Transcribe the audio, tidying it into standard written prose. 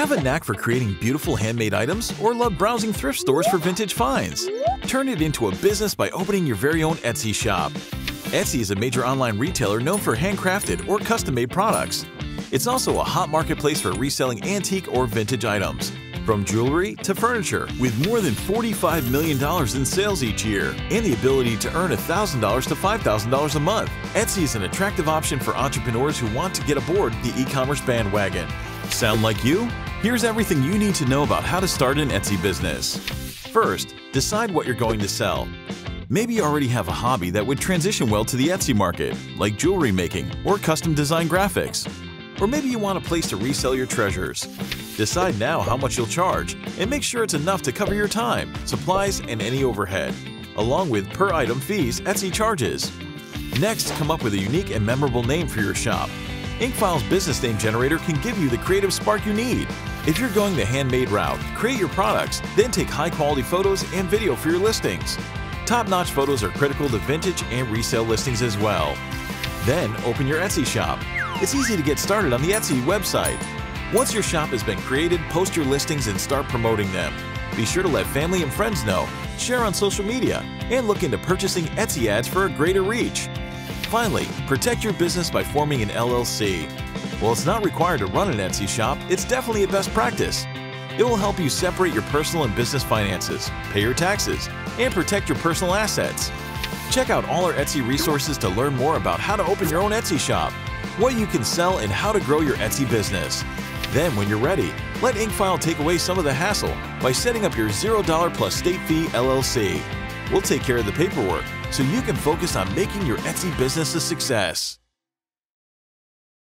Have a knack for creating beautiful handmade items or love browsing thrift stores for vintage finds? Turn it into a business by opening your very own Etsy shop. Etsy is a major online retailer known for handcrafted or custom-made products. It's also a hot marketplace for reselling antique or vintage items, from jewelry to furniture, with more than $45 million in sales each year and the ability to earn $1,000 to $5,000 a month. Etsy is an attractive option for entrepreneurs who want to get aboard the e-commerce bandwagon. Sound like you? Here's everything you need to know about how to start an Etsy business. First, decide what you're going to sell. Maybe you already have a hobby that would transition well to the Etsy market, like jewelry making or custom design graphics. Or maybe you want a place to resell your treasures. Decide now how much you'll charge and make sure it's enough to cover your time, supplies, and any overhead, along with per-item fees Etsy charges. Next, come up with a unique and memorable name for your shop. Incfile's business name generator can give you the creative spark you need. If you're going the handmade route, create your products, then take high-quality photos and video for your listings. Top-notch photos are critical to vintage and resale listings as well. Then open your Etsy shop. It's easy to get started on the Etsy website. Once your shop has been created, post your listings and start promoting them. Be sure to let family and friends know, share on social media, and look into purchasing Etsy ads for a greater reach. Finally, protect your business by forming an LLC. While it's not required to run an Etsy shop, it's definitely a best practice. It will help you separate your personal and business finances, pay your taxes, and protect your personal assets. Check out all our Etsy resources to learn more about how to open your own Etsy shop, what you can sell, and how to grow your Etsy business. Then, when you're ready, let Incfile take away some of the hassle by setting up your $0 plus state fee LLC. We'll take care of the paperwork so you can focus on making your Etsy business a success.